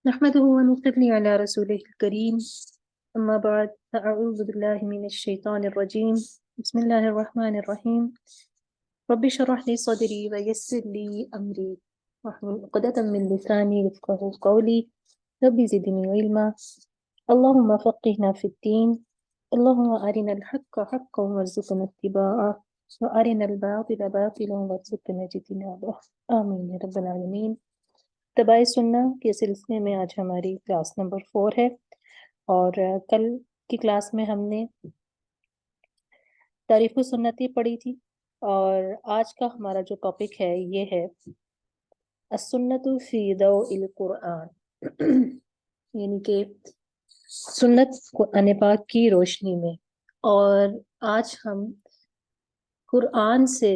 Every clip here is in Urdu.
نحمده ونصلي على رسوله الكريم أما بعد فأعوذ بالله من الشيطان الرجيم بسم الله الرحمن الرحيم رب اشرح لي صدري ويسر لي أمري واحلل عقدة من لساني يفقهوا قولي رب زدني علما اللهم فقهنا في الدين اللهم أرنا الحق حقا وارزقنا اتباعه وأرنا الباطل باطلا وارزقنا اجتنابه آمين يا رب العالمين۔ اتباع سنہ کے سلسلے میں آج ہماری کلاس نمبر 4 ہے، اور کل کی کلاس میں ہم نے تعریف سنتی پڑھی تھی، اور آج کا ہمارا جو ٹاپک ہے یہ ہے السنت فی ضوء القرآن، یعنی کہ سنت قرآن پاک کی روشنی میں۔ اور آج ہم قرآن سے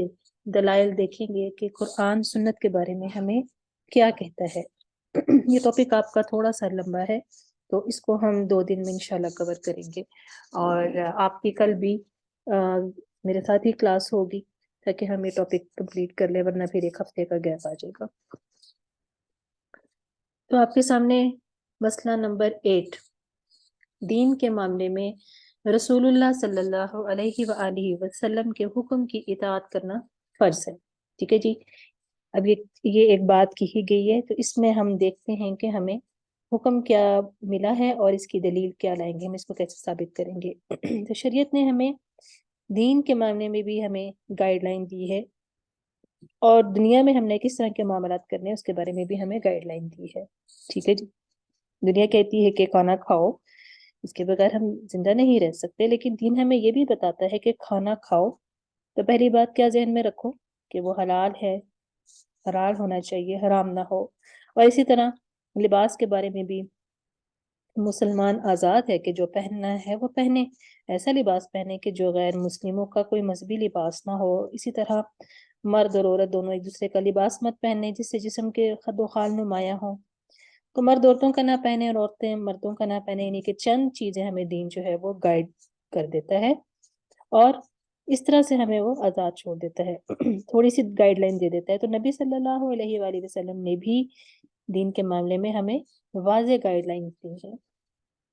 دلائل دیکھیں گے کہ قرآن سنت کے بارے میں ہمیں کیا کہتا ہے۔ یہ ٹاپک آپ کا تھوڑا سا لمبا ہے، تو اس کو ہم 2 دن میں انشاءاللہ کور کریں گے، اور آپ کی کل بھی میرے ساتھ ہی کلاس ہوگی تاکہ ہم یہ ٹاپک کمپلیٹ کر لیں، ورنہ پھر 1 ہفتے کا گیپ آ جائے گا۔ تو آپ کے سامنے مسئلہ نمبر 8، دین کے معاملے میں رسول اللہ صلی اللہ علیہ وآلہ وسلم کے حکم کی اطاعت کرنا فرض ہے۔ ٹھیک ہے جی، اب یہ ایک بات کہی گئی ہے، تو اس میں ہم دیکھتے ہیں کہ ہمیں حکم کیا ملا ہے اور اس کی دلیل کیا لائیں گے، ہم اس کو کیسے ثابت کریں گے۔ تو شریعت نے ہمیں دین کے معاملے میں بھی ہمیں گائیڈ لائن دی ہے، اور دنیا میں ہم نے کس طرح کے معاملات کرنے ہیں اس کے بارے میں بھی ہمیں گائیڈ لائن دی ہے۔ ٹھیک ہے جی، دنیا کہتی ہے کہ کھانا کھاؤ، اس کے بغیر ہم زندہ نہیں رہ سکتے، لیکن دین ہمیں یہ بھی بتاتا ہے کہ کھانا کھاؤ تو پہلی بات کیا ذہن میں رکھو کہ وہ حلال ہے، حلال ہونا چاہیے، حرام نہ ہو۔ اور اسی طرح لباس کے بارے میں بھی مسلمان آزاد ہے کہ جو پہننا ہے وہ پہنے، ایسا لباس پہنے کہ جو غیر مسلموں کا کوئی مذہبی لباس نہ ہو۔ اسی طرح مرد اور عورت دونوں ایک دوسرے کا لباس مت پہنے جس سے جسم کے خد و خال نمایاں ہوں، تو مرد عورتوں کا نہ پہنے اور عورتیں مردوں کا نہ پہنے، یعنی کہ چند چیزیں ہمیں دین جو ہے وہ گائیڈ کر دیتا ہے، اور اس طرح سے ہمیں وہ آزاد چھوڑ دیتا ہے، تھوڑی سی گائیڈ لائن دے دیتا ہے۔ تو نبی صلی اللہ علیہ وآلہ وسلم نے بھی دین کے معاملے میں ہمیں واضح گائیڈ لائن دی ہے،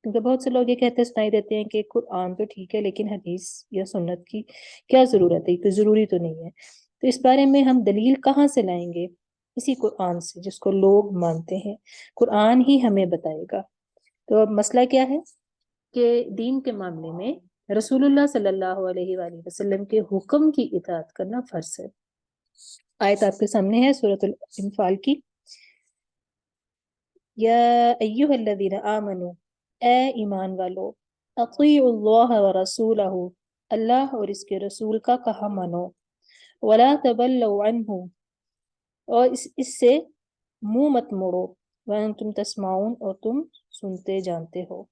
کیونکہ بہت سے لوگ یہ کہتے سنائی دیتے ہیں کہ قرآن تو ٹھیک ہے لیکن حدیث یا سنت کی کیا ضرورت ہے، کوئی ضروری تو نہیں ہے۔ تو اس بارے میں ہم دلیل کہاں سے لائیں گے؟ اسی قرآن سے جس کو لوگ مانتے ہیں، قرآن ہی ہمیں بتائے گا۔ تو اب مسئلہ کیا ہے کہ دین کے معاملے میں رسول اللہ صلی اللہ علیہ وآلہ وسلم کے حکم کی اطاعت کرنا فرض ہے۔ آیت آپ کے سامنے ہے سورۃ الانفال کی، یا ایہا الذین آمنوا، اے ایمان والو، اطیعوا اللہ ورسولہ، اللہ اور اس کے رسول کا کہا مانو، ولا تولوا عنہ، اور اس سے منہ مت موڑو، وانتم تسمعون، اور تم سنتے جانتے ہو۔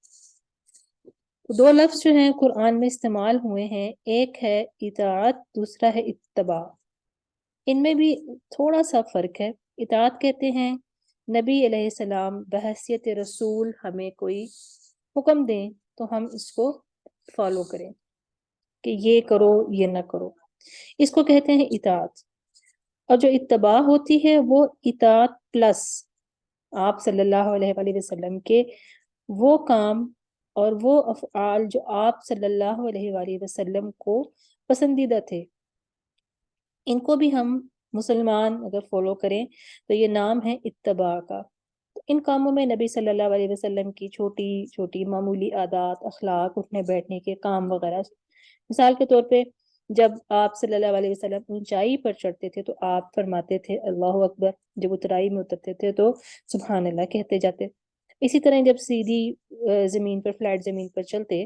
2 لفظ جو ہیں قرآن میں استعمال ہوئے ہیں، ایک ہے اطاعت، دوسرا ہے اتباع۔ ان میں بھی تھوڑا سا فرق ہے۔ اطاعت کہتے ہیں نبی علیہ السلام بحیثیت رسول ہمیں کوئی حکم دیں تو ہم اس کو فالو کریں کہ یہ کرو یہ نہ کرو، اس کو کہتے ہیں اطاعت۔ اور جو اتباع ہوتی ہے وہ اطاعت پلس آپ صلی اللہ علیہ وآلہ وسلم کے وہ کام اور وہ افعال جو آپ صلی اللہ علیہ وآلہ وسلم کو پسندیدہ تھے، ان کو بھی ہم مسلمان اگر فالو کریں تو یہ نام ہے اتباع کا۔ ان کاموں میں نبی صلی اللہ علیہ وسلم کی چھوٹی چھوٹی معمولی عادات، اخلاق، اٹھنے بیٹھنے کے کام وغیرہ، مثال کے طور پہ جب آپ صلی اللہ علیہ وسلم اونچائی پر چڑھتے تھے تو آپ فرماتے تھے اللہ اکبر، جب اترائی میں اترتے تھے تو سبحان اللہ کہتے جاتے۔ اسی طرح جب سیدھی زمین پر، فلیٹ زمین پر چلتے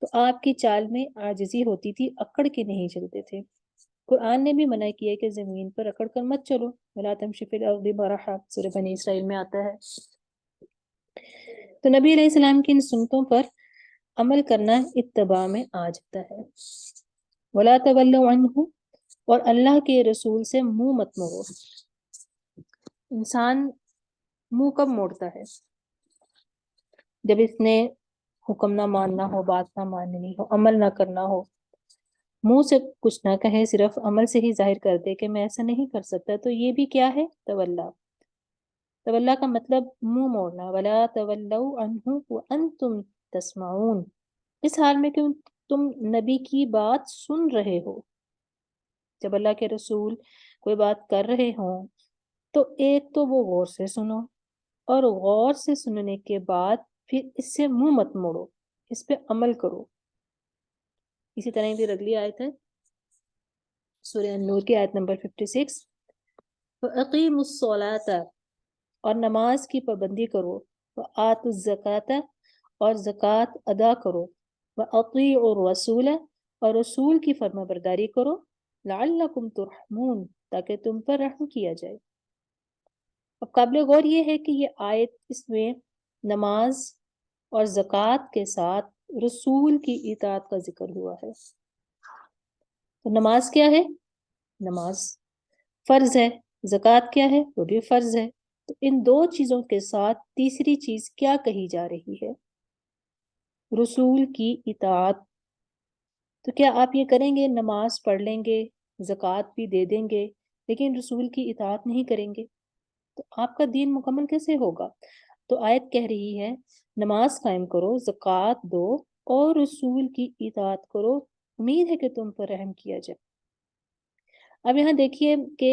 تو آپ کی چال میں عاجزی ہوتی تھی، اکڑ کے نہیں چلتے تھے۔ قرآن نے بھی منع کیا ہے کہ زمین پر اکڑ کر مت چلو، وَلَا تَمْشِ فِي الْأَرْضِ مَرَحًا، سورہ بنی اسرائیل میں آتا ہے۔ تو نبی علیہ السلام کی ان سنتوں پر عمل کرنا اتباع میں آ جاتا ہے۔ وَلَا تَوَلَّوْا عَنْهُ، اور اللہ کے رسول سے منہ مت موڑو۔ انسان منہ کب موڑتا ہے؟ جب اس نے حکم نہ ماننا ہو، بات نہ ماننی ہو، عمل نہ کرنا ہو، منہ سے کچھ نہ کہے، صرف عمل سے ہی ظاہر کر دے کہ میں ایسا نہیں کر سکتا، تو یہ بھی کیا ہے؟ تولا۔ تولا کا مطلب منہ موڑنا، ولا تولوا عنہ وانتم تسمعون، اس حال میں کہ تم نبی کی بات سن رہے ہو۔ جب اللہ کے رسول کوئی بات کر رہے ہوں تو ایک تو وہ غور سے سنو، اور غور سے سننے کے بعد پھر اس سے منہ مت موڑو، اس پہ عمل کرو۔ اسی طرح پھر اگلی آیت ہے سورہ النور کی آیت نمبر 56، وَأَقِيمُوا الصَّلَاةَ، اور نماز کی پابندی کرو، وَآتُوا الزَّكَاةَ، اور زکوٰۃ ادا کرو، وَأَطِيعُوا الرَّسُولَ، اور رسول کی فرما برداری کرو، لَعَلَّكُمْ تُرْحَمُونَ، تاکہ تم پر رحم کیا جائے۔ اب قابل غور یہ ہے کہ یہ آیت، اس میں نماز اور زکوٰۃ کے ساتھ رسول کی اطاعت کا ذکر ہوا ہے۔ تو نماز کیا ہے؟ نماز فرض ہے، زکوٰۃ کیا ہے؟ وہ بھی فرض ہے۔ تو ان دو چیزوں کے ساتھ تیسری چیز کیا کہی جا رہی ہے؟ رسول کی اطاعت۔ تو کیا آپ یہ کریں گے، نماز پڑھ لیں گے، زکوٰۃ بھی دے دیں گے، لیکن رسول کی اطاعت نہیں کریں گے؟ تو آپ کا دین مکمل کیسے ہوگا؟ تو آیت کہہ رہی ہے نماز قائم کرو، زکوٰۃ دو، اور رسول کی اطاعت کرو، امید ہے کہ تم پر رحم کیا جائے۔ اب یہاں دیکھیے کہ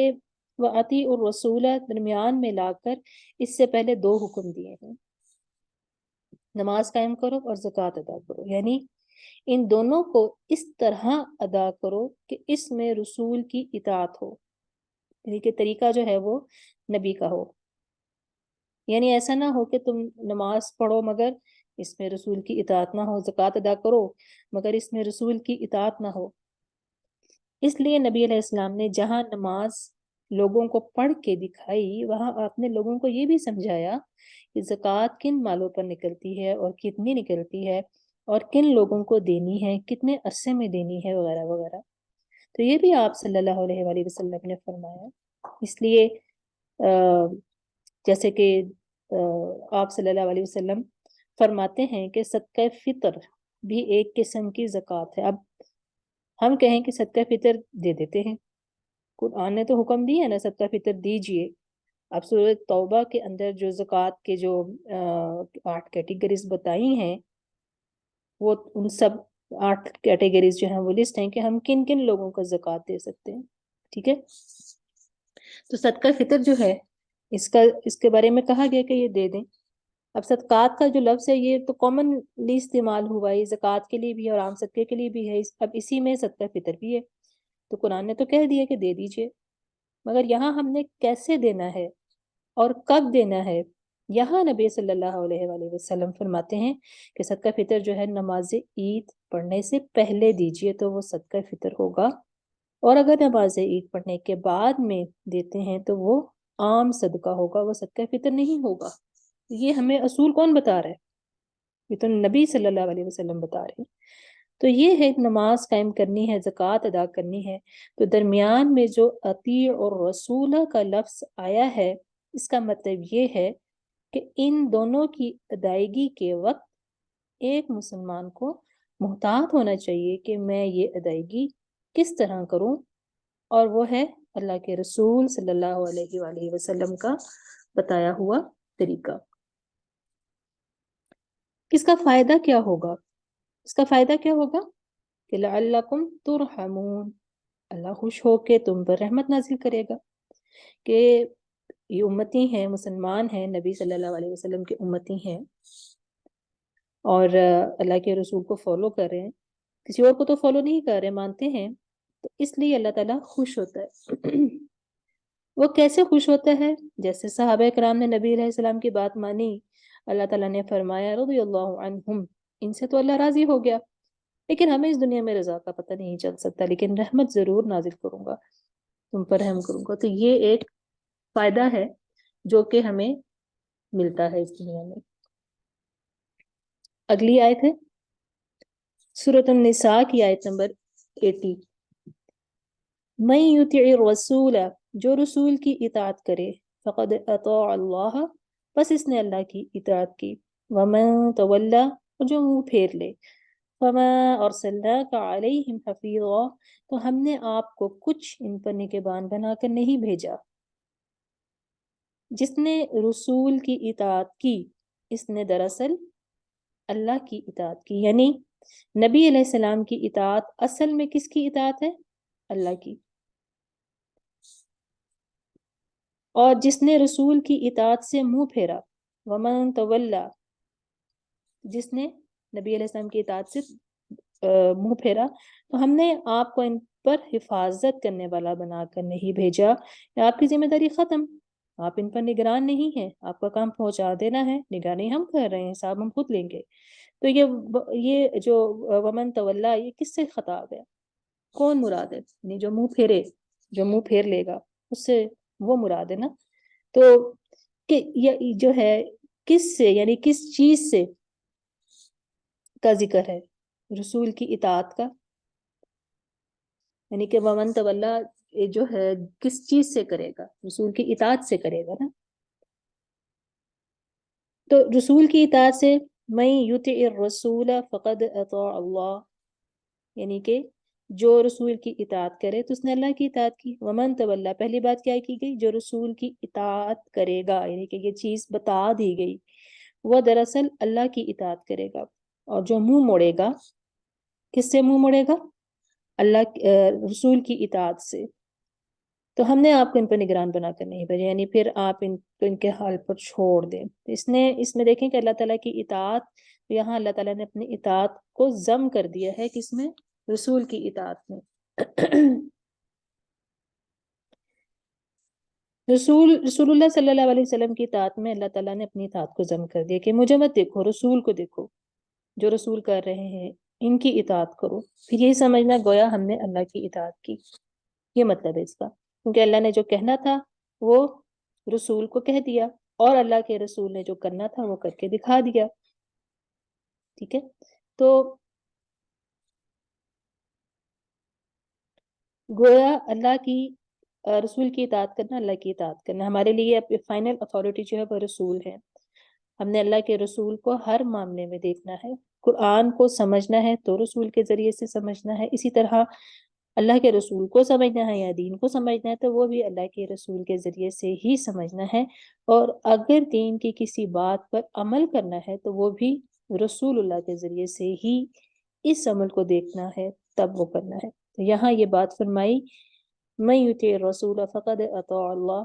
وَأَطِيعُوا الرَّسُولَ درمیان میں لا کر اس سے پہلے دو حکم دیے ہیں، نماز قائم کرو اور زکوٰۃ ادا کرو، یعنی ان دونوں کو اس طرح ادا کرو کہ اس میں رسول کی اطاعت ہو، یعنی کہ طریقہ جو ہے وہ نبی کا ہو۔ یعنی ایسا نہ ہو کہ تم نماز پڑھو مگر اس میں رسول کی اطاعت نہ ہو، زکوٰۃ ادا کرو مگر اس میں رسول کی اطاعت نہ ہو۔ اس لیے نبی علیہ السلام نے جہاں نماز لوگوں کو پڑھ کے دکھائی، وہاں آپ نے لوگوں کو یہ بھی سمجھایا کہ زکوٰۃ کن مالوں پر نکلتی ہے اور کتنی نکلتی ہے، اور کن لوگوں کو دینی ہے، کتنے عرصے میں دینی ہے، وغیرہ وغیرہ۔ تو یہ بھی آپ صلی اللہ علیہ وآلہ وسلم نے فرمایا۔ اس لیے جیسے کہ آپ صلی اللہ علیہ وسلم فرماتے ہیں کہ صدقہ فطر بھی ایک قسم کی زکوٰۃ ہے۔ اب ہم کہیں کہ صدقہ فطر دے دیتے ہیں، قرآن نے تو حکم دیا ہے نا صدقہ فطر دیجئے۔ اب سورۃ توبہ کے اندر جو زکوٰۃ کے جو 8 کیٹیگریز بتائی ہیں، وہ ان سب 8 کیٹیگریز جو ہیں وہ لسٹ ہیں کہ ہم کن کن لوگوں کو زکوٰۃ دے سکتے ہیں، ٹھیک ہے؟ تو صدقہ فطر جو ہے اس کے بارے میں کہا گیا کہ یہ دے دیں۔ اب صدقات کا جو لفظ ہے یہ تو کامنلی استعمال ہوا ہے، زکوٰۃ کے لیے بھی ہے اور عام صدقے کے لیے بھی ہے، اب اسی میں صدقہ فطر بھی ہے۔ تو قرآن نے تو کہہ دیا کہ دے دیجئے، مگر یہاں ہم نے کیسے دینا ہے اور کب دینا ہے، یہاں نبی صلی اللہ علیہ وآلہ وسلم فرماتے ہیں کہ صدقہ فطر جو ہے نماز عید پڑھنے سے پہلے دیجئے تو وہ صدقہ فطر ہوگا، اور اگر نماز عید پڑھنے کے بعد میں دیتے ہیں تو وہ عام صدقہ ہوگا، وہ صدقہ فطر نہیں ہوگا۔ یہ ہمیں اصول کون بتا رہا ہے؟ یہ تو نبی صلی اللہ علیہ وسلم بتا رہے ہیں۔ تو یہ ہے نماز قائم کرنی ہے، زکوٰۃ ادا کرنی ہے، تو درمیان میں جو اطیع اور رسول کا لفظ آیا ہے، اس کا مطلب یہ ہے کہ ان دونوں کی ادائیگی کے وقت ایک مسلمان کو محتاط ہونا چاہیے کہ میں یہ ادائیگی کس طرح کروں، اور وہ ہے اللہ کے رسول صلی اللہ علیہ وآلہ وسلم کا بتایا ہوا طریقہ۔ اس کا فائدہ کیا ہوگا؟ اس کا فائدہ کیا ہوگا کہ لعلکم ترحمون، اللہ خوش ہو کے تم پر رحمت نازل کرے گا کہ یہ امتی ہیں، مسلمان ہیں، نبی صلی اللہ علیہ وسلم کے امتی ہیں اور اللہ کے رسول کو فالو کر رہے ہیں، کسی اور کو تو فالو نہیں کر رہے، مانتے ہیں، تو اس لیے اللہ تعالیٰ خوش ہوتا ہے۔ وہ کیسے خوش ہوتا ہے؟ جیسے صحابہ کرام نے نبی علیہ السلام کی بات مانی، اللہ تعالیٰ نے فرمایا رضی اللہ عنہم، ان سے تو اللہ راضی ہو گیا، لیکن ہمیں اس دنیا میں رضا کا پتہ نہیں چل سکتا، لیکن رحمت ضرور نازل کروں گا، تم پر رحم کروں گا۔ تو یہ ایک فائدہ ہے جو کہ ہمیں ملتا ہے اس دنیا میں۔ اگلی آیت ہے سورۃ النساء کی آیت نمبر 80، من یطع الرسول، جو رسول کی اطاعت کرے، فقد اطاع اللہ، بس اس نے اللہ کی اطاعت کی، ومن تولی، اور جو منہ پھیر لے، فما ارسلناک علیہم حفیظا، تو ہم نے آپ کو کچھ ان پر نگہبان بنا کر نہیں بھیجا۔ جس نے رسول کی اطاعت کی، اس نے دراصل اللہ کی اطاعت کی، یعنی نبی علیہ السلام کی اطاعت اصل میں کس کی اطاعت ہے؟ اللہ کی۔ اور جس نے رسول کی اطاعت سے منہ پھیرا، ومن تولا، جس نے نبی علیہ السلام کی اطاعت سے منہ پھیرا، تو ہم نے آپ کو ان پر حفاظت کرنے والا بنا کر نہیں بھیجا، آپ کی ذمہ داری ختم، آپ ان پر نگران نہیں ہیں، آپ کا کام پہنچا دینا ہے، نگرانی ہم کر رہے ہیں، حساب ہم خود لیں گے۔ تو یہ جو ومن تولا، یہ کس سے خطاب ہے؟ کون مراد ہے؟ یعنی جو منہ پھیرے، جو منہ پھیر لے گا، اس سے وہ مراد ہے نا۔ تو کہ یہ جو ہے کس سے، یعنی کس چیز سے کا ذکر ہے؟ رسول کی اطاعت کا، یعنی کہ ومن تولا جو ہے کس چیز سے کرے گا؟ رسول کی اطاعت سے کرے گا نا۔ تو رسول کی اطاعت سے من یطع الرسول فقد اطاع اللہ، یعنی کہ جو رسول کی اطاعت کرے تو اس نے اللہ کی اطاعت کی۔ ومن تولا، پہلی بات کیا کی گئی؟ جو رسول کی اطاعت کرے گا، یعنی کہ یہ چیز بتا دی گئی، وہ دراصل اللہ کی اطاعت کرے گا۔ اور جو منہ موڑے گا، کس سے منہ موڑے گا؟ اللہ رسول کی اطاعت سے۔ تو ہم نے آپ کو ان پر نگران بنا کر نہیں بھیجا، یعنی پھر آپ ان کو ان کے حال پر چھوڑ دیں۔ اس میں دیکھیں کہ اللہ تعالیٰ کی اطاعت، یہاں اللہ تعالیٰ نے اپنی اطاعت کو ضم کر دیا ہے، کس میں؟ رسول کی اطاعت میں۔ رسول اللہ صلی اللہ علیہ وسلم کی اطاعت میں اللہ تعالیٰ نے اپنی اطاعت کو ضم کر دیا کہ مجھے مت دیکھو، رسول کو دیکھو، جو رسول کر رہے ہیں ان کی اطاعت کرو۔ پھر یہی سمجھنا گویا ہم نے اللہ کی اطاعت کی، یہ مطلب ہے اس کا، کیونکہ اللہ نے جو کہنا تھا وہ رسول کو کہہ دیا، اور اللہ کے رسول نے جو کرنا تھا وہ کر کے دکھا دیا۔ ٹھیک ہے، تو گویا اللہ کی رسول کی اطاعت کرنا، اللہ کی اطاعت کرنا، ہمارے لیے فائنل اتھارٹی جو ہے وہ رسول ہے۔ ہم نے اللہ کے رسول کو ہر معاملے میں دیکھنا ہے، قرآن کو سمجھنا ہے تو رسول کے ذریعے سے سمجھنا ہے، اسی طرح اللہ کے رسول کو سمجھنا ہے یا دین کو سمجھنا ہے تو وہ بھی اللہ کے رسول کے ذریعے سے ہی سمجھنا ہے، اور اگر دین کی کسی بات پر عمل کرنا ہے تو وہ بھی رسول اللہ کے ذریعے سے ہی اس عمل کو دیکھنا ہے، تب وہ کرنا ہے۔ تو یہاں یہ بات فرمائی من یطع الرسول فقد اطاع اللہ،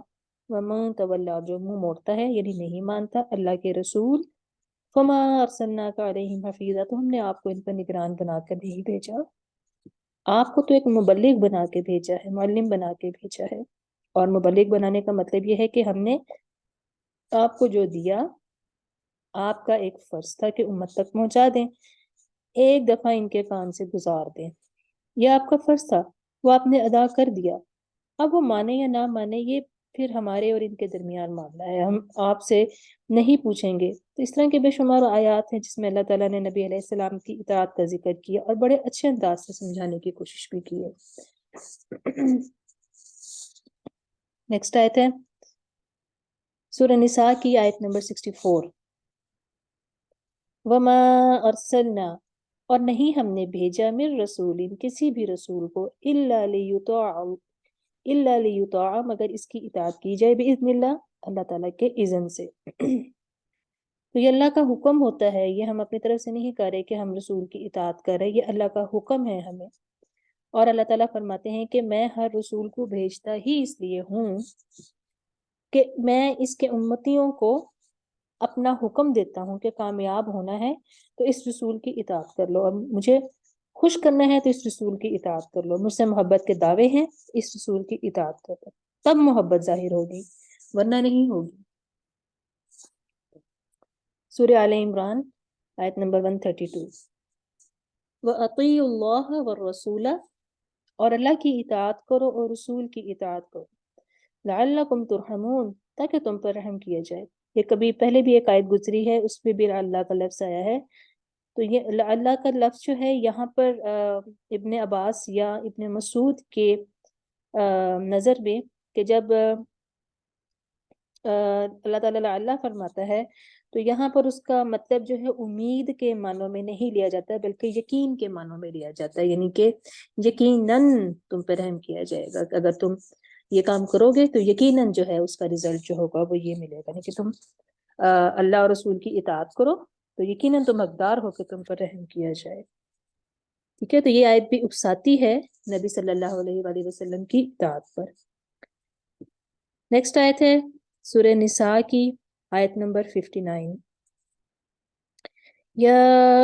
ومن تولا، جو منہ موڑتا ہے یعنی نہیں مانتا اللہ کے رسول، فما ارسلناک علیہم حفیظا، تو ہم نے آپ کو ان پر نگران بنا کر نہیں بھیجا، آپ کو تو ایک مبلغ بنا کے بھیجا ہے، معلم بنا کے بھیجا ہے۔ اور مبلغ بنانے کا مطلب یہ ہے کہ ہم نے آپ کو جو دیا، آپ کا ایک فرض تھا کہ امت تک پہنچا دیں، ایک دفعہ ان کے کان سے گزار دیں، یہ آپ کا فرض تھا، وہ آپ نے ادا کر دیا۔ اب وہ مانے یا نہ مانے یہ پھر ہمارے اور ان کے درمیان معاملہ ہے، ہم آپ سے نہیں پوچھیں گے۔ تو اس طرح کے بے شمار آیات ہیں جس میں اللہ تعالیٰ نے نبی علیہ السلام کی اطاعت کا ذکر کیا اور بڑے اچھے انداز سے سمجھانے کی کوشش بھی کی ہے۔ نیکسٹ آیت ہے سورہ نساء کی آیت نمبر 64۔ وما ارسلنا، اور نہیں ہم نے بھیجا، من رسول، کسی بھی رسول کو، الا لیطاع، مگر اس کی اطاعت کی جائے، باذن اللہ، اللہ تعالیٰ کے اذن سے۔ تو یہ اللہ کا حکم ہوتا ہے، یہ ہم اپنی طرف سے نہیں کر رہے کہ ہم رسول کی اطاعت کر رہے، یہ اللہ کا حکم ہے ہمیں۔ اور اللہ تعالیٰ فرماتے ہیں کہ میں ہر رسول کو بھیجتا ہی اس لیے ہوں کہ میں اس کے امتیوں کو اپنا حکم دیتا ہوں کہ کامیاب ہونا ہے تو اس رسول کی اطاعت کر لو، اور مجھے خوش کرنا ہے تو اس رسول کی اطاعت کر لو، مجھ سے محبت کے دعوے ہیں، اس رسول کی اطاعت کر لو، تب محبت ظاہر ہوگی، ورنہ نہیں ہوگی۔ سورہ آل عمران آیت نمبر 132۔ وَأَطِيعُوا اللَّهَ وَالرَّسُولَ، اور اللہ کی اطاعت کرو اور رسول کی اطاعت کرو، لعلکم ترحمون، تاکہ تم پر رحم کیا جائے۔ یہ کبھی پہلے بھی ایک آیت گزری ہے، اس پہ بھی اللہ کا لفظ آیا ہے، تو یہ اللہ کا لفظ جو ہے یہاں پر ابن عباس یا ابن مسعود کے نظر میں، کہ جب اللہ تعالیٰ فرماتا ہے تو یہاں پر اس کا مطلب جو ہے امید کے معنوں میں نہیں لیا جاتا ہے بلکہ یقین کے معنوں میں لیا جاتا ہے، یعنی کہ یقیناً تم پہ رحم کیا جائے گا، اگر تم یہ کام کرو گے تو یقیناً جو ہے اس کا رزلٹ جو ہوگا وہ یہ ملے گا، یعنی کہ تم اللہ اور رسول کی اطاعت کرو تو یقیناً تم حقدار ہو کہ تم پر رحم کیا جائے. ٹھیک ہے، تو یہ آیت بھی اکساتی ہے نبی صلی اللہ علیہ وآلہ وسلم کی اطاعت پر. نیکسٹ آیت ہے سورہ نساء کی آیت نمبر 59. یا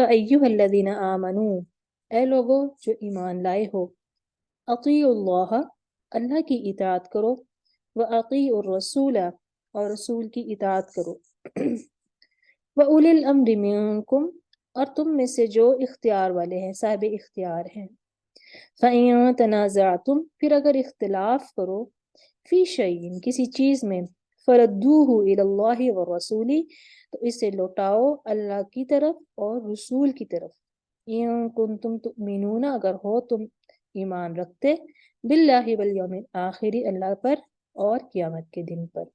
ایہا الذین آمنو، اے لوگو جو ایمان لائے ہو، اطیعوا اللہ، اللہ کی اطاعت کرو، واطیعوا الرسول، اور رسول کی اطاعت کرو، وَأُولِي الْأَمْرِ مِنْكُمْ، اور تم میں سے جو اختیار والے ہیں، صاحب اختیار ہیں. فَإِن تَنَازَعْتُمْ، پھر اگر اختلاف کرو، فی شیء، کسی چیز میں، فَرَدُّوهُ إِلَى اللَّهِ وَالرَّسُولِ، تو اسے لوٹاؤ اللہ کی طرف اور رسول کی طرف. إِن كُنتُمْ تُؤْمِنُونَ، اگر ہو تم ایمان رکھتے، باللہ والیوم الآخر، اللہ پر اور قیامت کے دن پر.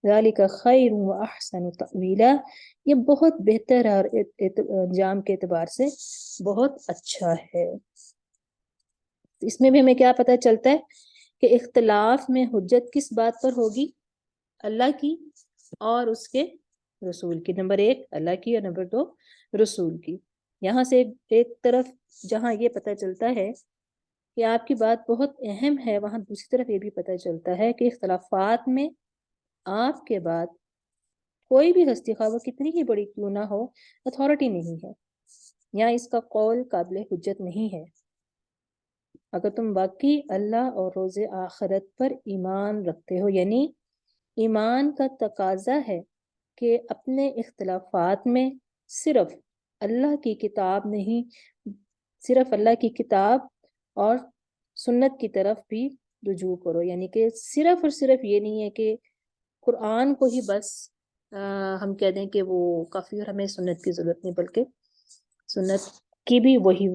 ذالک خیر واحسن تأویلا، یہ بہت بہتر ہے اور انجام کے اعتبار سے بہت اچھا ہے. اس میں بھی ہمیں کیا پتہ چلتا ہے کہ اختلاف میں حجت کس بات پر ہوگی؟ اللہ کی اور اس کے رسول کی. نمبر 1 اللہ کی اور نمبر 2 رسول کی. یہاں سے ایک طرف جہاں یہ پتہ چلتا ہے کہ آپ کی بات بہت اہم ہے، وہاں دوسری طرف یہ بھی پتہ چلتا ہے کہ اختلافات میں آپ کے بعد کوئی بھی ہستی، خواہ وہ کتنی ہی بڑی کیوں نہ ہو، اتھارٹی نہیں ہے یا اس کا قول قابل حجت نہیں ہے. اگر تم واقعی اللہ اور روز آخرت پر ایمان رکھتے ہو، یعنی ایمان کا تقاضا ہے کہ اپنے اختلافات میں صرف اللہ کی کتاب نہیں، صرف اللہ کی کتاب اور سنت کی طرف بھی رجوع کرو. یعنی کہ صرف اور صرف یہ نہیں ہے کہ قرآن کو ہی بس ہم کہہ دیں کہ وہ کافی اور ہمیں سنت کی ضرورت نہیں، بلکہ سنت کی بھی وہی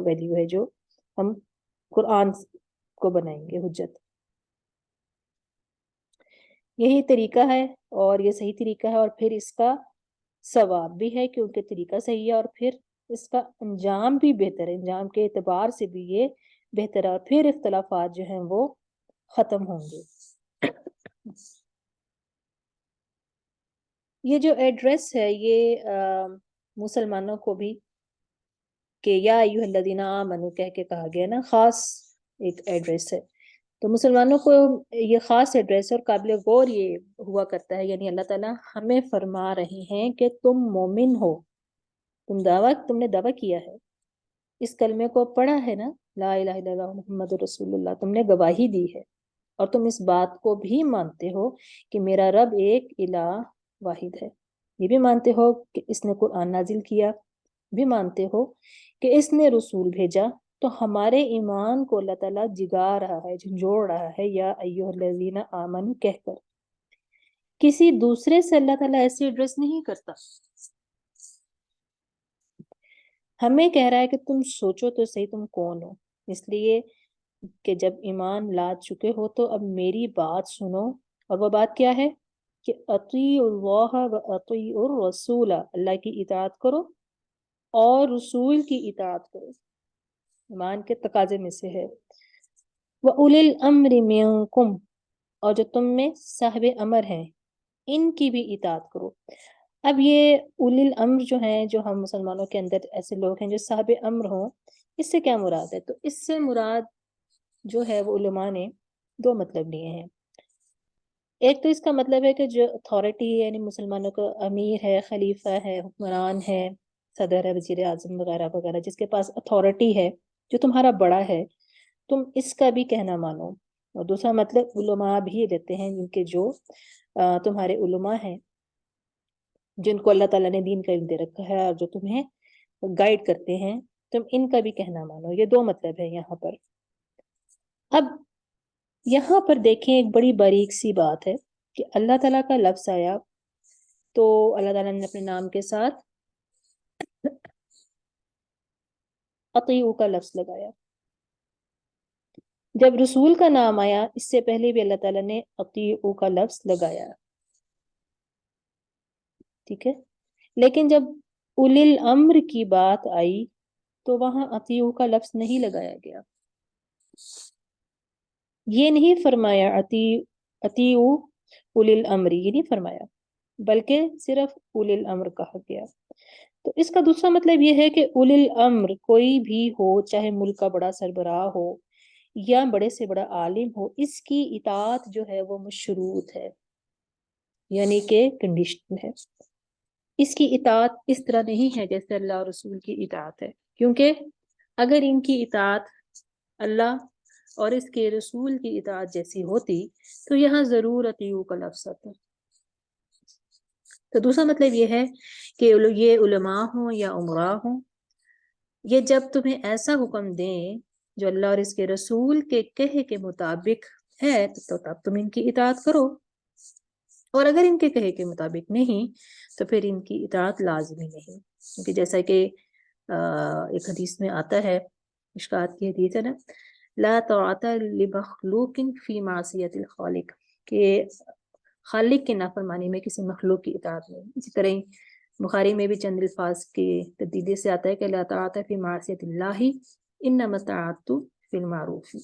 ویلیو ہے جو ہم قرآن کو بنائیں گے حجت. یہی طریقہ ہے اور یہ صحیح طریقہ ہے، اور پھر اس کا ثواب بھی ہے کیونکہ طریقہ صحیح ہے، اور پھر اس کا انجام بھی بہتر ہے، انجام کے اعتبار سے بھی یہ بہتر ہے، اور پھر اختلافات جو ہیں وہ ختم ہوں گے. یہ جو ایڈریس ہے یہ مسلمانوں کو بھی کہ یا ایھا الذین آمنو کہہ کے کہا گیا نا، خاص ایک ایڈریس ہے. تو مسلمانوں کو یہ خاص ایڈریس ہے اور قابل غور یہ ہوا کرتا ہے، یعنی اللہ تعالیٰ ہمیں فرما رہے ہیں کہ تم مومن ہو، تم نے دعویٰ کیا ہے، اس کلمے کو پڑھا ہے نا، لا الہ الا اللہ محمد رسول اللہ، تم نے گواہی دی ہے، اور تم اس بات کو بھی مانتے ہو کہ میرا رب ایک الہ واحد ہے، یہ بھی مانتے ہو کہ اس نے قرآن نازل کیا، بھی مانتے ہو کہ اس نے رسول بھیجا. تو ہمارے ایمان کو اللہ تعالیٰ جگا رہا ہے، جھنجھوڑ رہا ہے یا ایھا الذین آمنو کہہ کر. کسی دوسرے سے اللہ تعالیٰ ایسے ایڈریس نہیں کرتا، ہمیں کہہ رہا ہے کہ تم سوچو تو صحیح تم کون ہو. اس لیے کہ جب ایمان لا چکے ہو تو اب میری بات سنو، اور وہ بات کیا ہے کہ اطیعوا اللہ و اطیعوا الرسول، اللہ کی اطاعت کرو اور رسول کی اطاعت کرو، ایمان کے تقاضے میں سے ہے. وَأُولِي الْأَمْرِ مِنْكُمْ، اور جو تم میں صاحب امر ہیں ان کی بھی اطاعت کرو. اب یہ اولی الامر جو ہیں، جو ہم مسلمانوں کے اندر ایسے لوگ ہیں جو صاحب امر ہوں، اس سے کیا مراد ہے؟ تو اس سے مراد جو ہے وہ علماء نے دو مطلب لیے ہیں. ایک تو اس کا مطلب ہے کہ جو اتھارٹی ہے، یعنی مسلمانوں کا امیر ہے، خلیفہ ہے، حکمران ہے، صدر ہے، وزیر اعظم وغیرہ وغیرہ، جس کے پاس اتھارٹی ہے، جو تمہارا بڑا ہے، تم اس کا بھی کہنا مانو. اور دوسرا مطلب علماء بھی لیتے ہیں، جن کے جو تمہارے علماء ہیں، جن کو اللہ تعالیٰ نے دین کا علم دے رکھا ہے اور جو تمہیں گائیڈ کرتے ہیں، تم ان کا بھی کہنا مانو. یہ دو مطلب ہے یہاں پر. اب یہاں پر دیکھیں ایک بڑی باریک سی بات ہے کہ اللہ تعالیٰ کا لفظ آیا تو اللہ تعالیٰ نے اپنے نام کے ساتھ اطیعوا کا لفظ لگایا. جب رسول کا نام آیا اس سے پہلے بھی اللہ تعالیٰ نے اطیعوا کا لفظ لگایا. ٹھیک ہے، لیکن جب اُولی الامر کی بات آئی تو وہاں اطیعوا کا لفظ نہیں لگایا گیا. یہ نہیں فرمایا اطیعوا اولی الامر، یہ نہیں فرمایا، بلکہ صرف اولی الامر کہا گیا. تو اس کا دوسرا مطلب یہ ہے کہ اولی الامر کوئی بھی ہو، چاہے ملک کا بڑا سربراہ ہو یا بڑے سے بڑا عالم ہو، اس کی اطاعت جو ہے وہ مشروط ہے، یعنی کہ کنڈیشن ہے. اس کی اطاعت اس طرح نہیں ہے جیسے اللہ اور رسول کی اطاعت ہے، کیونکہ اگر ان کی اطاعت اللہ اور اس کے رسول کی اطاعت جیسی ہوتی تو یہاں ضرور اطیعوا کا لفظ آتا. تو دوسرا مطلب یہ ہے کہ یہ علماء ہوں یا عمراء ہوں، یہ جب تمہیں ایسا حکم دیں جو اللہ اور اس کے رسول کے کہے کے مطابق ہے تو تب تم ان کی اطاعت کرو، اور اگر ان کے کہے کے مطابق نہیں تو پھر ان کی اطاعت لازمی نہیں. کیونکہ جیسا کہ ایک حدیث میں آتا ہے، مشکات کی حدیث ہے نا، لا طاعت لمخلوق فی معصیت الخالق، کہ خالق کی نافرمانی میں کسی مخلوق کی اطاعت نہیں. اسی طرح بخاری میں بھی چند الفاظ کی تبدیلی سے آتا ہے کہ لا طاعت فی معصیت اللہ انما الطاعت فی المعروف،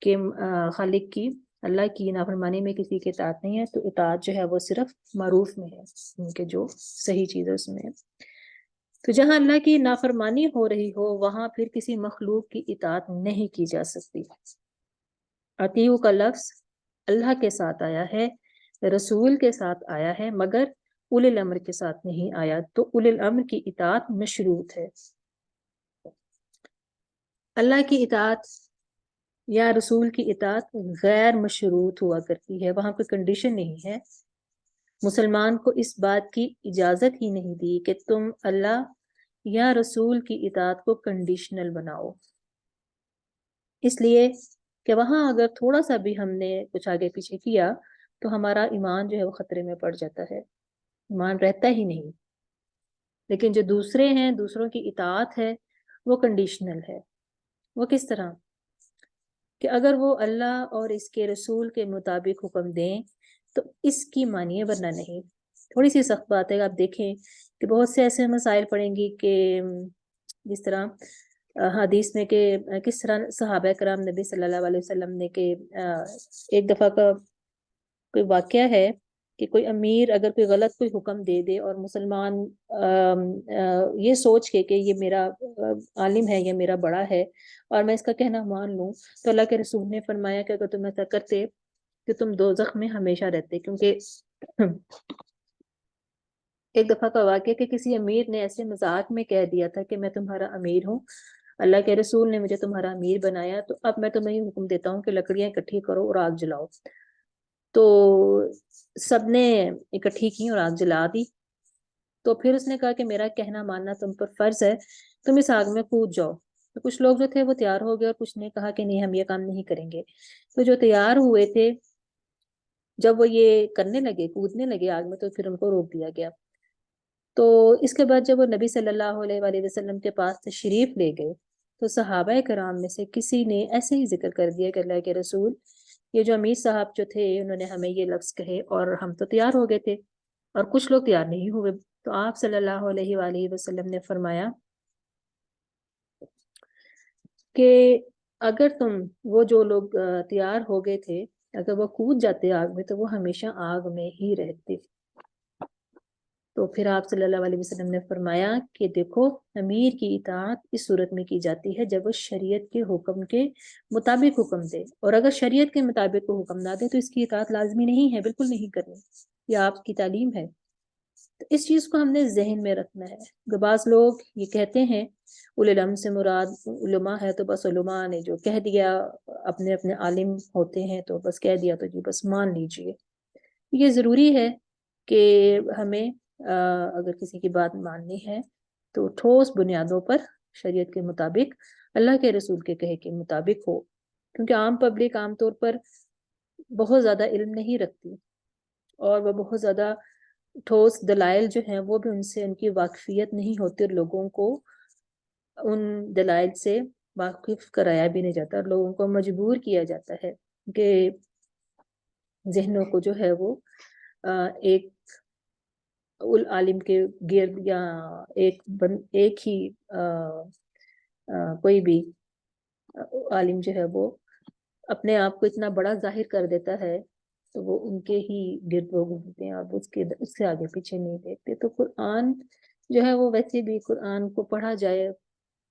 کہ خالق کی، اللہ کی نافرمانی میں کسی کی اطاعت نہیں ہے، تو اطاعت جو ہے وہ صرف معروف میں ہے، ان کے جو صحیح چیز ہے اس میں ہے. تو جہاں اللہ کی نافرمانی ہو رہی ہو وہاں پھر کسی مخلوق کی اطاعت نہیں کی جا سکتی. اطیعوا کا لفظ اللہ کے ساتھ آیا ہے، رسول کے ساتھ آیا ہے، مگر اولی الامر کے ساتھ نہیں آیا، تو اولی الامر کی اطاعت مشروط ہے. اللہ کی اطاعت یا رسول کی اطاعت غیر مشروط ہوا کرتی ہے، وہاں کوئی کنڈیشن نہیں ہے. مسلمان کو اس بات کی اجازت ہی نہیں دی کہ تم اللہ یا رسول کی اطاعت کو کنڈیشنل بناؤ، اس لیے کہ وہاں اگر تھوڑا سا بھی ہم نے کچھ آگے پیچھے کیا تو ہمارا ایمان جو ہے وہ خطرے میں پڑ جاتا ہے، ایمان رہتا ہی نہیں. لیکن جو دوسرے ہیں، دوسروں کی اطاعت ہے، وہ کنڈیشنل ہے. وہ کس طرح؟ کہ اگر وہ اللہ اور اس کے رسول کے مطابق حکم دیں تو اس کی مانیے ورنہ نہیں. تھوڑی سی سخت بات ہے، آپ دیکھیں کہ بہت سے ایسے مسائل پڑیں گی کہ جس طرح حدیث میں کہ کس طرح صحابہ کرام نبی صلی اللہ علیہ وسلم نے کہ ایک دفعہ کا کوئی واقعہ ہے کہ کوئی امیر اگر کوئی غلط کوئی حکم دے دے اور مسلمان یہ سوچ کے یہ میرا عالم ہے یا میرا بڑا ہے اور میں اس کا کہنا مان لوں، تو اللہ کے رسول نے فرمایا کہ اگر تم ایسا کرتے کہ تم دوزخ میں ہمیشہ رہتے. کیونکہ ایک دفعہ کا واقعہ کہ کسی امیر نے ایسے مذاق میں کہہ دیا تھا کہ میں تمہارا امیر ہوں، اللہ کے رسول نے مجھے تمہارا امیر بنایا، تو اب میں تمہیں یہ حکم دیتا ہوں کہ لکڑیاں اکٹھی کرو اور آگ جلاؤ. تو سب نے اکٹھی کی اور آگ جلا دی. تو پھر اس نے کہا کہ میرا کہنا ماننا تم پر فرض ہے، تم اس آگ میں کود جاؤ. تو کچھ لوگ جو تھے وہ تیار ہو گئے اور کچھ نے کہا کہ نہیں ہم یہ کام نہیں کریں گے. تو جو تیار ہوئے تھے جب وہ یہ کرنے لگے، کودنے لگے آگ میں، تو پھر ان کو روک دیا گیا. تو اس کے بعد جب وہ نبی صلی اللہ علیہ وآلہ وسلم کے پاس تشریف لے گئے تو صحابہ کرام میں سے کسی نے ایسے ہی ذکر کر دیا کہ اللہ کے رسول، یہ جو امیر صاحب جو تھے انہوں نے ہمیں یہ لفظ کہے اور ہم تو تیار ہو گئے تھے اور کچھ لوگ تیار نہیں ہوئے. تو آپ صلی اللہ علیہ وآلہ وسلم نے فرمایا کہ اگر وہ جو لوگ تیار ہو گئے تھے اگر وہ کود جاتے آگ میں تو وہ ہمیشہ آگ میں ہی رہتے. تو پھر آپ صلی اللہ علیہ وسلم نے فرمایا کہ دیکھو، امیر کی اطاعت اس صورت میں کی جاتی ہے جب وہ شریعت کے حکم کے مطابق حکم دے، اور اگر شریعت کے مطابق وہ حکم نہ دے تو اس کی اطاعت لازمی نہیں ہے، بالکل نہیں کرنی. یہ آپ کی تعلیم ہے. تو اس چیز کو ہم نے ذہن میں رکھنا ہے. بعض لوگ یہ کہتے ہیں اولی الامر سے مراد علماء ہے، تو بس علماء نے جو کہہ دیا، اپنے اپنے عالم ہوتے ہیں تو بس کہہ دیا تو جی بس مان لیجئے. یہ ضروری ہے کہ ہمیں اگر کسی کی بات ماننی ہے تو ٹھوس بنیادوں پر شریعت کے مطابق، اللہ کے رسول کے کہے کے مطابق ہو. کیونکہ عام پبلک عام طور پر بہت زیادہ علم نہیں رکھتی اور وہ بہت زیادہ ٹھوس دلائل جو ہیں وہ بھی ان سے ان کی واقفیت نہیں ہوتی، اور لوگوں کو ان دلائل سے واقف کرایا بھی نہیں جاتا اور لوگوں کو مجبور کیا جاتا ہے کہ ذہنوں کو جو ہے وہ ایک عالم کے گرد یا ایک ہی کوئی بھی عالم جو ہے وہ اپنے آپ کو اتنا بڑا ظاہر کر دیتا ہے تو وہ ان کے ہی گرد وہ گھومتے ہیں اور اس سے آگے پیچھے نہیں دیکھتے. تو قرآن جو ہے وہ ویسے بھی قرآن کو پڑھا جائے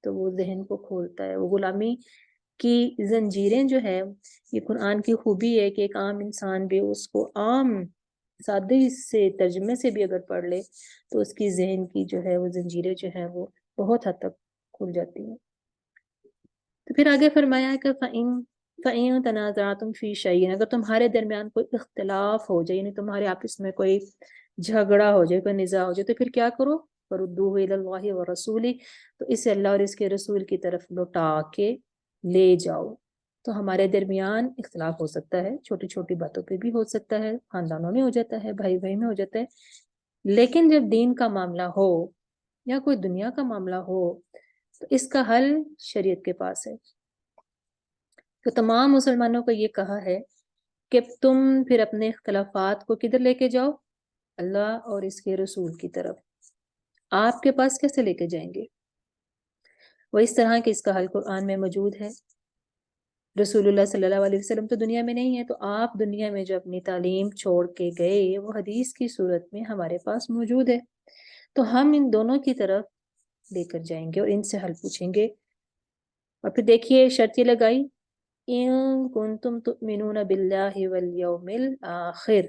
تو وہ ذہن کو کھولتا ہے. وہ غلامی کی زنجیریں جو ہے یہ قرآن کی خوبی ہے کہ ایک عام انسان بھی اس کو عام سادے سے ترجمے سے بھی اگر پڑھ لے تو اس کی ذہن کی جو ہے وہ زنجیریں جو ہیں وہ بہت حد تک کھل جاتی ہیں. تو پھر آگے فرمایا ہے کہ فَإِن تَنَازَعْتُمْ فِي شَيْءٍ، اگر تمہارے درمیان کوئی اختلاف ہو جائے، یعنی تمہارے آپس میں کوئی جھگڑا ہو جائے، کوئی نزاع ہو جائے، تو پھر کیا کرو؟ فَرُدُّوهُ إِلَى اللَّهِ وَرَسُولِهِ، تو اسے اللہ اور اس کے رسول کی طرف لوٹا کے لے جاؤ. تو ہمارے درمیان اختلاف ہو سکتا ہے، چھوٹی چھوٹی باتوں پہ بھی ہو سکتا ہے، خاندانوں میں ہو جاتا ہے، بھائی بھائی میں ہو جاتا ہے، لیکن جب دین کا معاملہ ہو یا کوئی دنیا کا معاملہ ہو تو اس کا حل شریعت کے پاس ہے. تو تمام مسلمانوں کو یہ کہا ہے کہ تم پھر اپنے اختلافات کو کدھر لے کے جاؤ؟ اللہ اور اس کے رسول کی طرف. آپ کے پاس کیسے لے کے جائیں گے؟ وہ اس طرح کہ اس کا حل قرآن میں موجود ہے. رسول اللہ صلی اللہ علیہ وسلم تو دنیا میں نہیں ہے، تو آپ دنیا میں جو اپنی تعلیم چھوڑ کے گئے وہ حدیث کی صورت میں ہمارے پاس موجود ہے. تو ہم ان دونوں کی طرف لے کر جائیں گے اور ان سے حل پوچھیں گے. اور پھر دیکھیے شرط یہ لگائی، ان کنتم تؤمنون باللہ والیوم الآخر،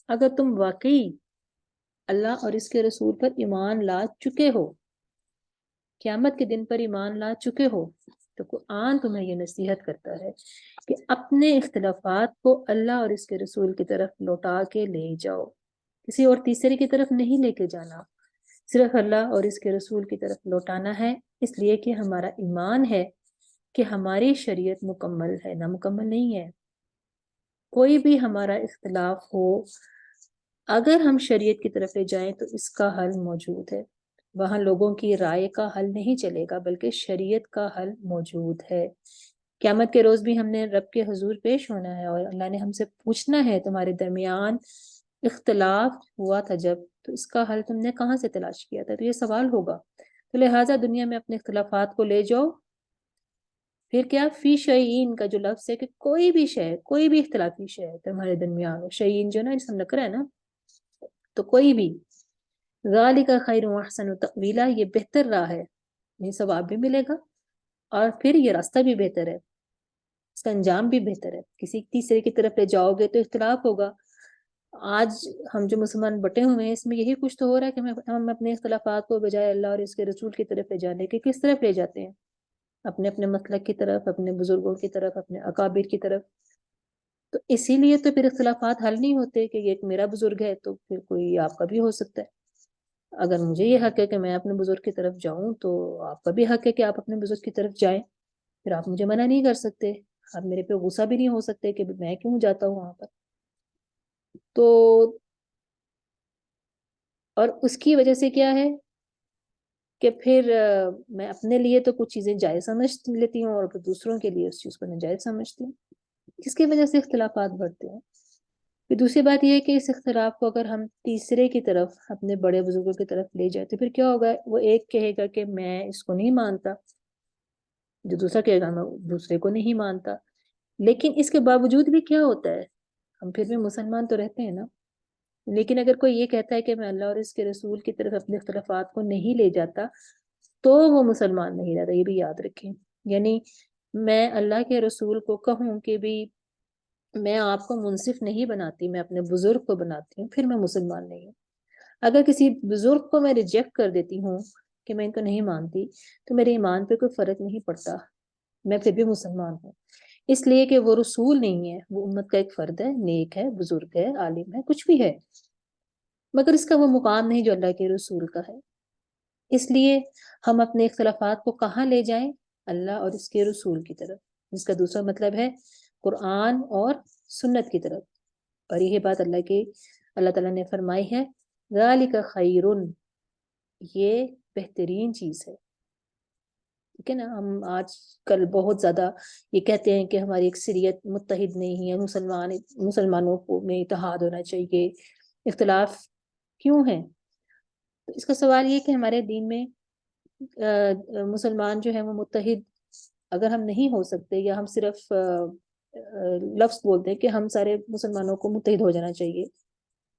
اگر تم واقعی اللہ اور اس کے رسول پر ایمان لا چکے ہو، قیامت کے دن پر ایمان لا چکے ہو، تو قرآن تمہیں یہ نصیحت کرتا ہے کہ اپنے اختلافات کو اللہ اور اس کے رسول کی طرف لوٹا کے لے جاؤ. کسی اور تیسرے کی طرف نہیں لے کے جانا، صرف اللہ اور اس کے رسول کی طرف لوٹانا ہے. اس لیے کہ ہمارا ایمان ہے کہ ہماری شریعت مکمل ہے، نامکمل نہیں ہے. کوئی بھی ہمارا اختلاف ہو، اگر ہم شریعت کی طرف لے جائیں تو اس کا حل موجود ہے. وہاں لوگوں کی رائے کا حل نہیں چلے گا بلکہ شریعت کا حل موجود ہے. قیامت کے روز بھی ہم نے رب کے حضور پیش ہونا ہے اور اللہ نے ہم سے پوچھنا ہے تمہارے درمیان اختلاف ہوا تھا جب، تو اس کا حل تم نے کہاں سے تلاش کیا تھا؟ تو یہ سوال ہوگا. تو لہٰذا دنیا میں اپنے اختلافات کو لے جاؤ. پھر کیا؟ فی شیئین کا جو لفظ ہے کہ کوئی بھی شے، کوئی بھی اختلافی شے تمہارے درمیان ہو، شیئین جو نا جس ہم نکرا ہے نا، تو کوئی بھی، ذالک خیر و احسن تأویلا، یہ بہتر راہ ہے، یہ ثواب بھی ملے گا اور پھر یہ راستہ بھی بہتر ہے، اس کا انجام بھی بہتر ہے. کسی تیسرے کی طرف لے جاؤ گے تو اختلاف ہوگا. آج ہم جو مسلمان بٹے ہوئے ہیں اس میں یہی کچھ تو ہو رہا ہے کہ ہم اپنے اختلافات کو بجائے اللہ اور اس کے رسول کی طرف لے جانے کے کس طرف لے جاتے ہیں؟ اپنے اپنے مسلک کی طرف، اپنے بزرگوں کی طرف، اپنے اکابر کی طرف. تو اسی لیے تو پھر اختلافات حل نہیں ہوتے کہ یہ ایک میرا بزرگ ہے تو پھر کوئی آپ کا بھی ہو سکتا ہے. اگر مجھے یہ حق ہے کہ میں اپنے بزرگ کی طرف جاؤں تو آپ کا بھی حق ہے کہ آپ اپنے بزرگ کی طرف جائیں. پھر آپ مجھے منع نہیں کر سکتے، آپ میرے پہ غصہ بھی نہیں ہو سکتے کہ میں کیوں جاتا ہوں وہاں پر. تو اور اس کی وجہ سے کیا ہے کہ پھر میں اپنے لیے تو کچھ چیزیں جائز سمجھ لیتی ہوں اور پھر دوسروں کے لیے اس چیز کو ناجائز سمجھتی ہوں، جس کی وجہ سے اختلافات بڑھتے ہیں. پھر دوسری بات یہ ہے کہ اس اختلاف کو اگر ہم تیسرے کی طرف، اپنے بڑے بزرگوں کی طرف لے جائیں تو پھر کیا ہوگا؟ وہ ایک کہے گا کہ میں اس کو نہیں مانتا، جو دوسرا کہے گا میں دوسرے کو نہیں مانتا. لیکن اس کے باوجود بھی کیا ہوتا ہے؟ ہم پھر بھی مسلمان تو رہتے ہیں نا. لیکن اگر کوئی یہ کہتا ہے کہ میں اللہ اور اس کے رسول کی طرف اپنے اختلافات کو نہیں لے جاتا تو وہ مسلمان نہیں رہتا. یہ بھی یاد رکھیں. یعنی میں اللہ کے رسول کو کہوں کہ بھی میں آپ کو منصف نہیں بناتی، میں اپنے بزرگ کو بناتی ہوں، پھر میں مسلمان نہیں ہوں. اگر کسی بزرگ کو میں ریجیکٹ کر دیتی ہوں کہ میں ان کو نہیں مانتی تو میرے ایمان پہ کوئی فرق نہیں پڑتا، میں پھر بھی مسلمان ہوں. اس لیے کہ وہ رسول نہیں ہے، وہ امت کا ایک فرد ہے، نیک ہے، بزرگ ہے، عالم ہے، کچھ بھی ہے، مگر اس کا وہ مقام نہیں جو اللہ کے رسول کا ہے. اس لیے ہم اپنے اختلافات کو کہاں لے جائیں؟ اللہ اور اس کے رسول کی طرف، جس کا دوسرا مطلب ہے قرآن اور سنت کی طرف. اور یہ بات اللہ تعالیٰ نے فرمائی ہے، ذالک خیرن، یہ بہترین چیز ہے. ٹھیک ہے نا. ہم آج کل بہت زیادہ یہ کہتے ہیں کہ ہماری اکثریت متحد نہیں ہے، مسلمانوں کو میں اتحاد ہونا چاہیے. اختلاف کیوں ہے؟ تو اس کا سوال یہ کہ ہمارے دین میں مسلمان جو ہیں وہ متحد اگر ہم نہیں ہو سکتے، یا ہم صرف لفظ بولتے ہیں کہ ہم سارے مسلمانوں کو متحد ہو جانا چاہیے،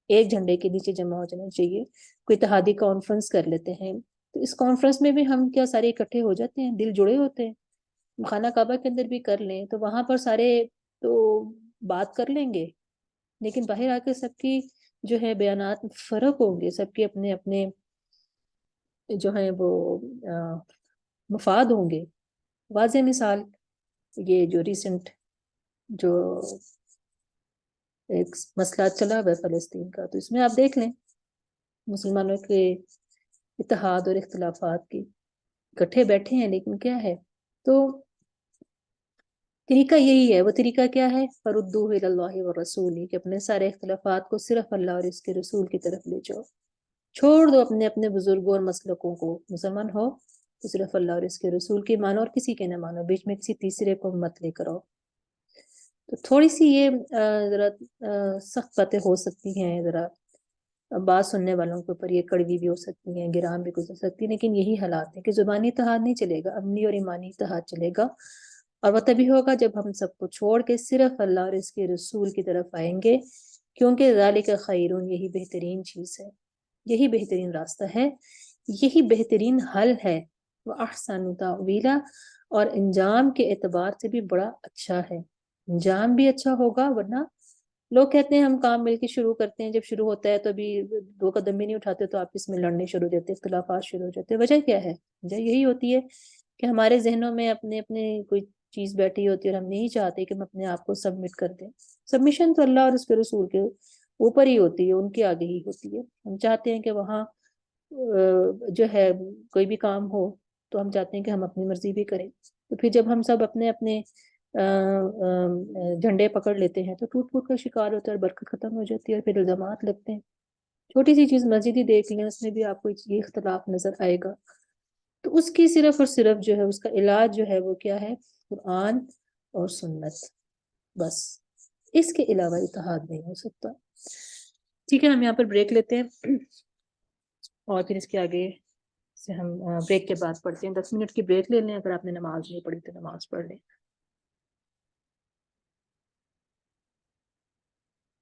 ایک جھنڈے کے نیچے جمع ہو جانا چاہیے، کوئی اتحادی کانفرنس کر لیتے ہیں، تو اس کانفرنس میں بھی ہم کیا سارے اکٹھے ہو جاتے ہیں، دل جڑے ہوتے ہیں؟ خانہ کعبہ کے اندر بھی کر لیں تو وہاں پر سارے تو بات کر لیں گے، لیکن باہر آ کے سب کی جو ہے بیانات فرق ہوں گے، سب کے اپنے اپنے جو ہیں وہ مفاد ہوں گے۔ واضح مثال یہ جو ریسنٹ جو ایک مسئلہ چلا ہوا فلسطین کا، تو اس میں آپ دیکھ لیں مسلمانوں کے اتحاد اور اختلافات کی اکٹھے بیٹھے ہیں، لیکن کیا ہے تو طریقہ یہی ہے۔ وہ طریقہ کیا ہے؟ فردوہ الی اللہ والرسول، کہ اپنے سارے اختلافات کو صرف اللہ اور اس کے رسول کی طرف لے جاؤ، چھوڑ دو اپنے اپنے بزرگوں اور مسلکوں کو، مسلمان ہو تو صرف اللہ اور اس کے رسول کی مانو اور کسی کے نہ مانو، بیچ میں کسی تیسرے کو مت لے کر آؤ۔ تو تھوڑی سی یہ ذرا سخت باتیں ہو سکتی ہیں، ذرا بات سننے والوں کے اوپر یہ کڑوی بھی ہو سکتی ہیں، گرام بھی گزر سکتی ہیں، لیکن یہی حالات ہیں کہ زبانی اتحاد نہیں چلے گا، عملی اور ایمانی اتحاد چلے گا، اور وہ تبھی ہوگا جب ہم سب کو چھوڑ کے صرف اللہ اور اس کے رسول کی طرف آئیں گے، کیونکہ ذالک خیرون، یہی بہترین چیز ہے، یہی بہترین راستہ ہے، یہی بہترین حل ہے، وَأَحْسَنُ تَأْوِيلًا، اور انجام کے اعتبار سے بھی بڑا اچھا ہے، انجام بھی اچھا ہوگا۔ ورنہ لوگ کہتے ہیں ہم کام مل کے شروع کرتے ہیں، جب شروع ہوتا ہے تو ابھی 2 قدم بھی نہیں اٹھاتے تو آپس میں لڑنے شروع ہو جاتے، اختلافات شروع ہو جاتے۔ وجہ کیا ہے؟ وجہ یہی ہوتی ہے کہ ہمارے ذہنوں میں اپنے اپنے کوئی چیز بیٹھی ہوتی ہے اور ہم نہیں چاہتے کہ ہم اپنے آپ کو سبمٹ کر دیں۔ سبمیشن تو اللہ اور اس کے رسول کے اوپر ہی ہوتی ہے، ان کے آگے ہی ہوتی ہے۔ ہم چاہتے ہیں کہ وہاں جو ہے کوئی بھی کام ہو تو ہم چاہتے ہیں کہ ہم اپنی مرضی بھی کریں، تو پھر جب ہم سب اپنے اپنے جھنڈے پکڑ لیتے ہیں تو ٹوٹ پھوٹ کا شکار ہوتا ہے اور برکت ختم ہو جاتی ہے، اور پھر الزامات لگتے ہیں۔ چھوٹی سی چیز مسجد ہی دیکھ لیں، اس میں بھی آپ کو یہ اختلاف نظر آئے گا، تو اس کی صرف اور صرف جو ہے اس کا علاج جو ہے وہ کیا ہے؟ قرآن اور سنت، بس اس کے علاوہ اتحاد نہیں ہو سکتا۔ ٹھیک ہے، ہم یہاں پر بریک لیتے ہیں اور پھر اس کے آگے سے ہم بریک کے بعد پڑھتے ہیں۔ 10 منٹ کی بریک لے لیں، اگر آپ نے نماز نہیں پڑھی تو نماز پڑھ لیں۔